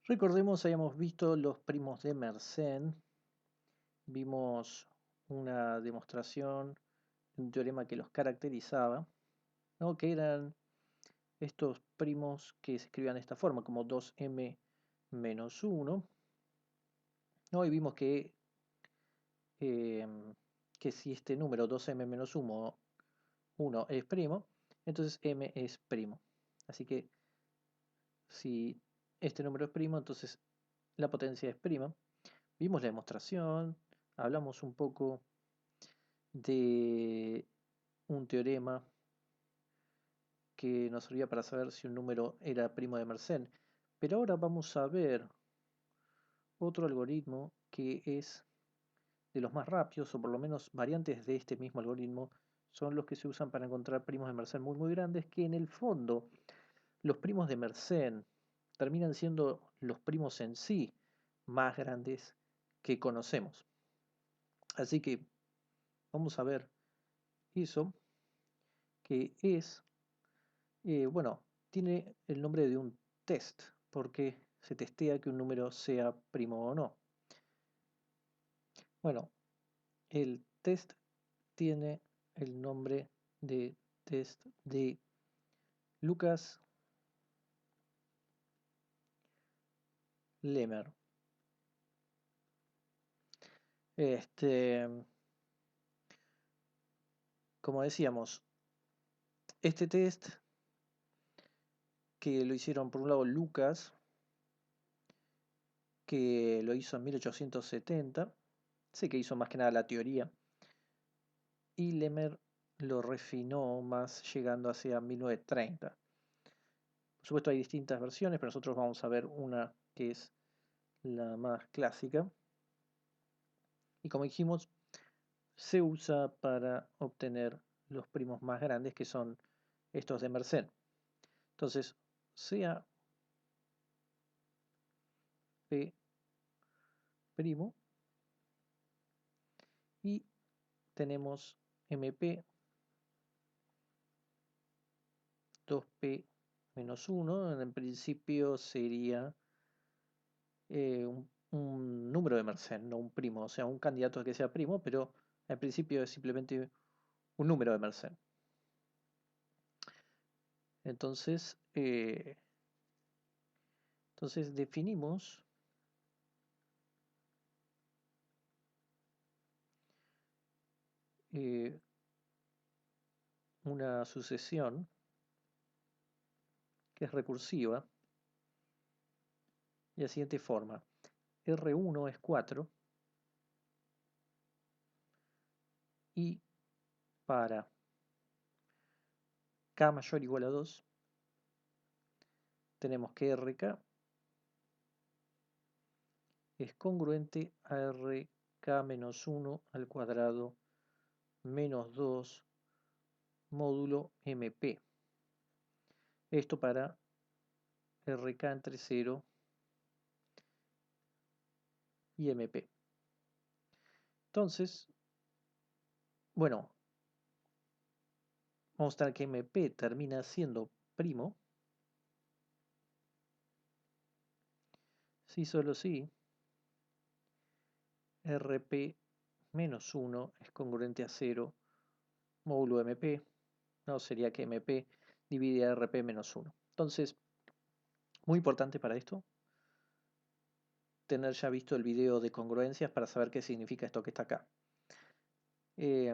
Recordemos, habíamos visto los primos de Mersenne, vimos una demostración de un teorema que los caracterizaba, ¿no? Que eran estos primos que se escribían de esta forma, como 2m menos 1, ¿no? Y vimos que si este número 2m menos 1 es primo, entonces m es primo. Así que si este número es primo, entonces la potencia es prima. Vimos la demostración, hablamos un poco de un teorema que nos servía para saber si un número era primo de Mersenne. Pero ahora vamos a ver otro algoritmo que es de los más rápidos, o por lo menos variantes de este mismo algoritmo, son los que se usan para encontrar primos de Mersenne muy grandes, que en el fondo los primos de Mersenne terminan siendo los primos en sí más grandes que conocemos. Así que vamos a ver eso, que es, bueno, tiene el nombre de un test, porque se testea que un número sea primo o no. Bueno, el test tiene el nombre de test de Lucas Lemmer. Este, como decíamos, este test que lo hicieron por un lado Lucas, que lo hizo en 1870, sé que hizo más que nada la teoría, y Lemmer lo refinó más llegando hacia 1930. Por supuesto hay distintas versiones, pero nosotros vamos a ver una que es la más clásica. Y como dijimos, se usa para obtener los primos más grandes, que son estos de Mersenne. Entonces, sea P' y tenemos MP 2P menos 1, en principio sería un número de Mersenne, no un primo, o sea, un candidato que sea primo, pero en principio es simplemente un número de Mersenne. Entonces, definimos una sucesión que es recursiva de la siguiente forma. R1 es 4 y para k mayor o igual a 2 tenemos que RK es congruente a RK menos 1 al cuadrado menos 2 módulo MP. Esto para RK entre 0 y MP. Entonces, bueno, vamos a tener que MP termina siendo primo si solo si RP menos 1 es congruente a 0 módulo MP. No, sería que MP divide a RP menos 1. Entonces, muy importante para esto, tener ya visto el video de congruencias para saber qué significa esto que está acá. Y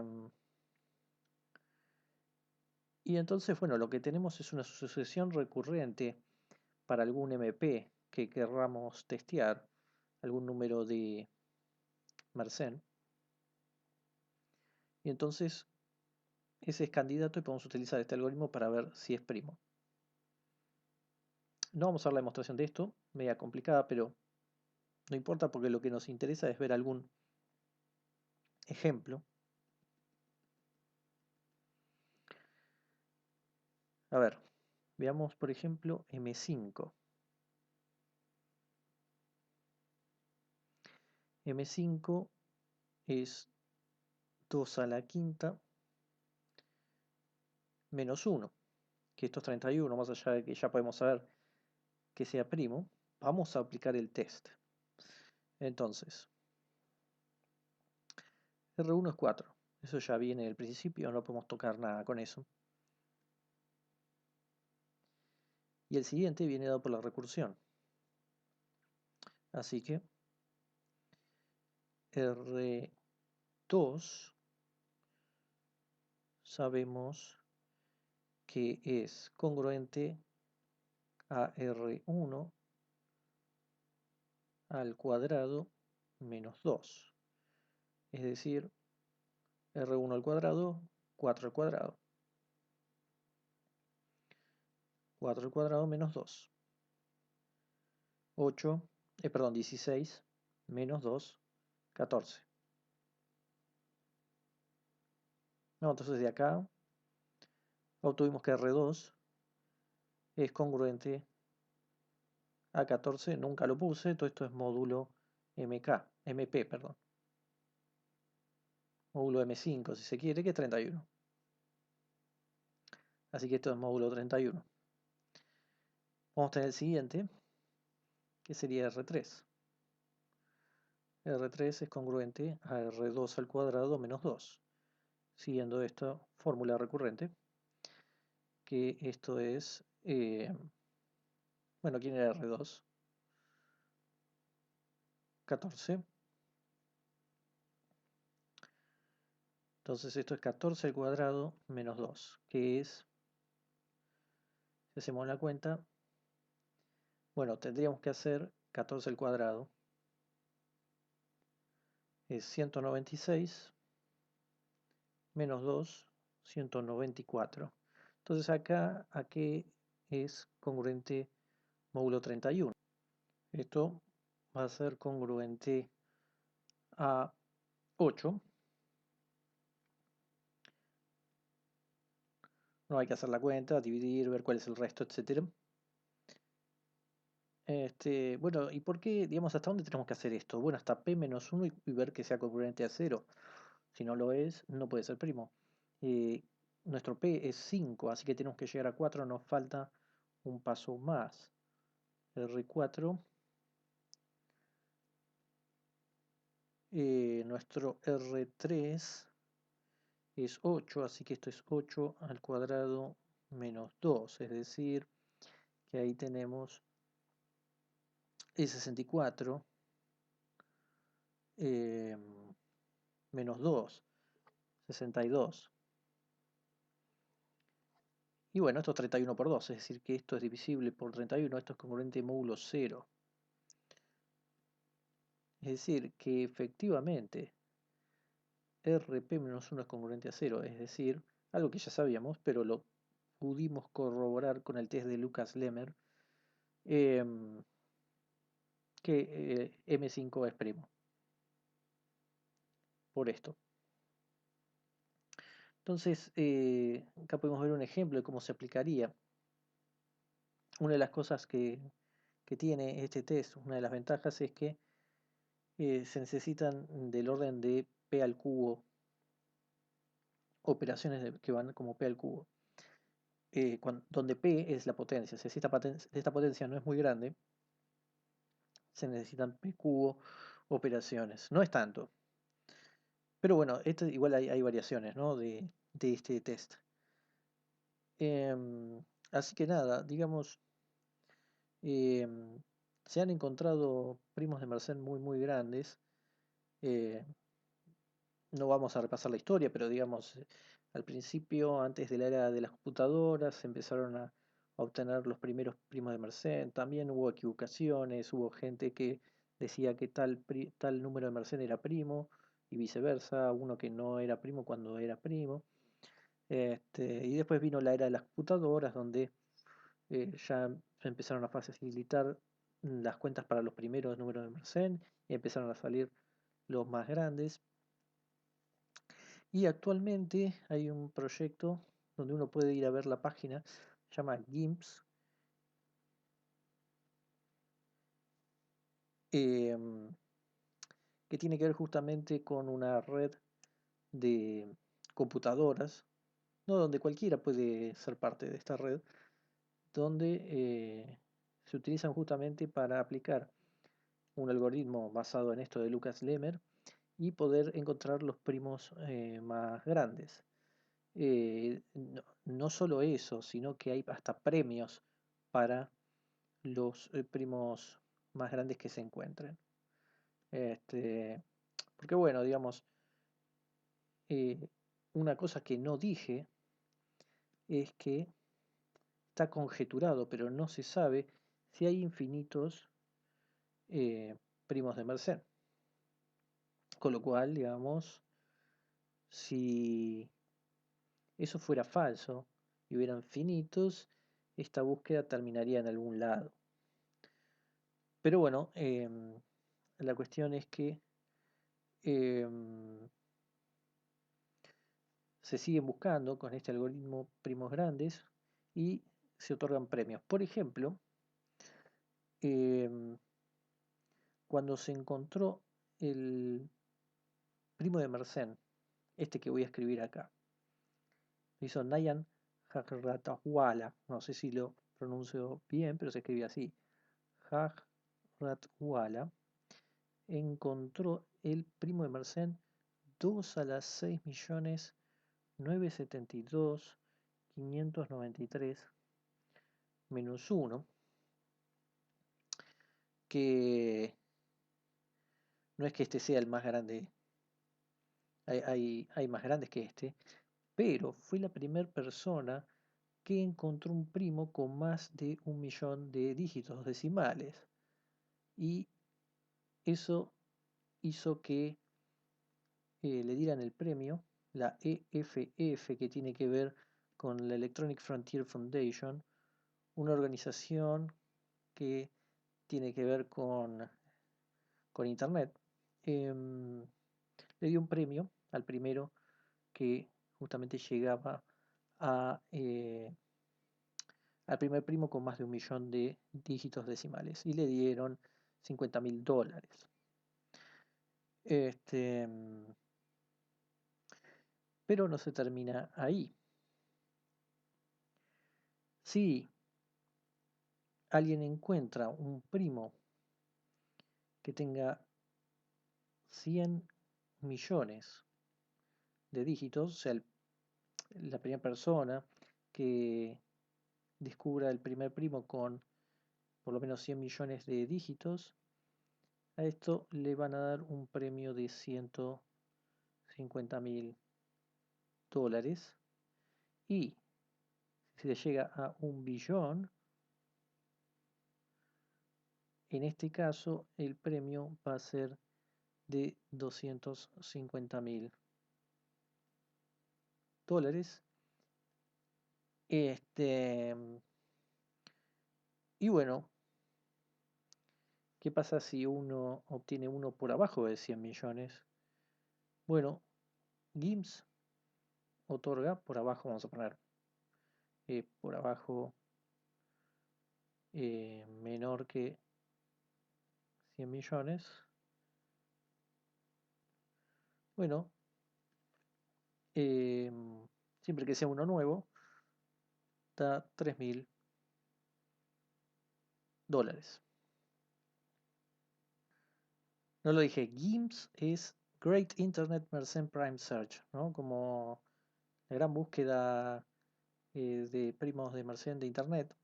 entonces, bueno, lo que tenemos es una sucesión recurrente para algún MP que querramos testear, algún número de Mersenne. Y entonces, ese es candidato y podemos utilizar este algoritmo para ver si es primo. No vamos a ver la demostración de esto, media complicada, pero no importa porque lo que nos interesa es ver algún ejemplo. A ver, veamos por ejemplo M5. M5 es 2 a la quinta menos 1, que esto es 31, más allá de que ya podemos saber que sea primo. vamos a aplicar el test. Entonces, R1 es 4. Eso ya viene del principio, no podemos tocar nada con eso. Y el siguiente viene dado por la recursión. Así que R2 sabemos que es congruente a R1 al cuadrado menos 2. Es decir, R1 al cuadrado, 4 al cuadrado. 4 al cuadrado menos 2. 16 menos 2, 14. No, entonces de acá obtuvimos que R2 es congruente a 14, nunca lo puse, todo esto es módulo MP, perdón. Módulo M5 si se quiere, que es 31. Así que esto es módulo 31. Vamos a tener el siguiente, que sería R3. R3 es congruente a R2 al cuadrado menos 2, siguiendo esta fórmula recurrente, que esto es, bueno, ¿quién era R2? 14. Entonces esto es 14 al cuadrado menos 2, que es, si hacemos la cuenta, bueno, tendríamos que hacer 14 al cuadrado, es 196, menos 2, 194. Entonces acá, ¿a qué es congruente módulo 31? Esto va a ser congruente a 8. No hay que hacer la cuenta, dividir, ver cuál es el resto, etc. Bueno, ¿y por qué, digamos, hasta dónde tenemos que hacer esto? Bueno, hasta P-1 y ver que sea congruente a 0. Si no lo es, no puede ser primo. Nuestro P es 5, así que tenemos que llegar a 4, nos falta un paso más. R4, nuestro R3 es 8, así que esto es 8 al cuadrado menos 2, es decir, que ahí tenemos el 64 menos 2, 62. Y bueno, esto es 31 por 2, es decir, que esto es divisible por 31, esto es congruente módulo 0. Es decir, que efectivamente RP-1 es congruente a 0, es decir, algo que ya sabíamos, pero lo pudimos corroborar con el test de Lucas-Lemmer, que M5 es primo. Por esto. Entonces, acá podemos ver un ejemplo de cómo se aplicaría. Una de las cosas que tiene este test, una de las ventajas es que se necesitan del orden de P al cubo, operaciones que van como P al cubo, donde P es la potencia. Si esta potencia no es muy grande, se necesitan P cubo operaciones. No es tanto. Pero bueno, igual hay variaciones, ¿no? de este test. Así que nada, digamos, se han encontrado primos de Mersenne muy grandes. eh, no vamos a repasar la historia, pero digamos, al principio, antes de la era de las computadoras, se empezaron a obtener los primeros primos de Mersenne. También hubo equivocaciones, hubo gente que decía que tal número de Mersenne era primo y viceversa, uno que no era primo cuando era primo. Y después vino la era de las computadoras, donde ya empezaron a facilitar las cuentas para los primeros números de Mersenne y empezaron a salir los más grandes. Y actualmente hay un proyecto donde uno puede ir a ver la página, se llama GIMPS, que tiene que ver justamente con una red de computadoras, no donde cualquiera puede ser parte de esta red, donde se utilizan justamente para aplicar un algoritmo basado en esto de Lucas Lemmer y poder encontrar los primos más grandes. No solo eso, sino que hay hasta premios para los primos más grandes que se encuentren. Porque bueno, digamos, una cosa que no dije es que está conjeturado, pero no se sabe si hay infinitos primos de Mersenne. Con lo cual, digamos, si eso fuera falso y hubieran finitos, esta búsqueda terminaría en algún lado. Pero bueno, la cuestión es que se siguen buscando con este algoritmo primos grandes y se otorgan premios. Por ejemplo, cuando se encontró el primo de Mersenne, este que voy a escribir acá, lo hizo Nayan Hajratwala, no sé si lo pronuncio bien, pero se escribe así, Hajratwala, encontró el primo de Mersenne 2 a la 6.972.593 menos 1, que no es que este sea el más grande, hay más grandes que este, pero fue la primera persona que encontró un primo con más de 1.000.000 de dígitos decimales. Y eso hizo que le dieran el premio, la EFF, que tiene que ver con la Electronic Frontier Foundation, una organización que tiene que ver con Internet. Le dio un premio al primero que justamente llegaba al primer primo con más de 1.000.000 de dígitos decimales y le dieron $50.000. Pero no se termina ahí. Si alguien encuentra un primo que tenga 100 millones de dígitos, o sea, la primera persona que descubra el primer primo con por lo menos 100 millones de dígitos, a esto le van a dar un premio de $150.000. Y si se llega a 1.000.000.000, en este caso el premio va a ser de $250.000. Y bueno, ¿qué pasa si uno obtiene uno por abajo de 100 millones? Bueno, GIMS otorga por abajo, vamos a poner por abajo menor que 100 millones. Bueno, siempre que sea uno nuevo, da $3.000. No lo dije, GIMS es Great Internet Mersenne Prime Search, ¿no? Como la gran búsqueda de primos de Mersenne de Internet,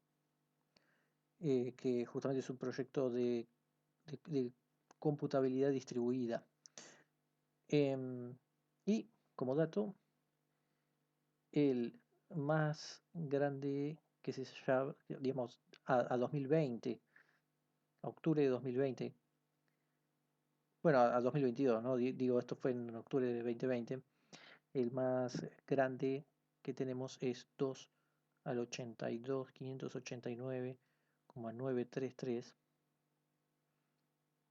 que justamente es un proyecto de computabilidad distribuida. Y como dato, el más grande que se llama, digamos, a 2020, a octubre de 2020, bueno, a 2022, ¿no? Digo, esto fue en octubre de 2020, el más grande que tenemos es 2 al 82.589,933.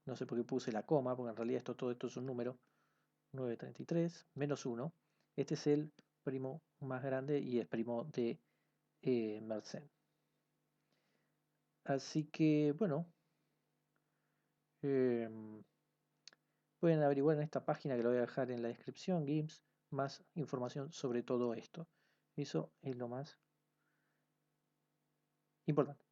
No sé por qué puse la coma, porque en realidad todo esto es un número. 933 menos 1. Este es el primo más grande y es primo de Mersenne. Así que, bueno, pueden averiguar en esta página que lo voy a dejar en la descripción, GIMS, más información sobre todo esto. Eso es lo más importante.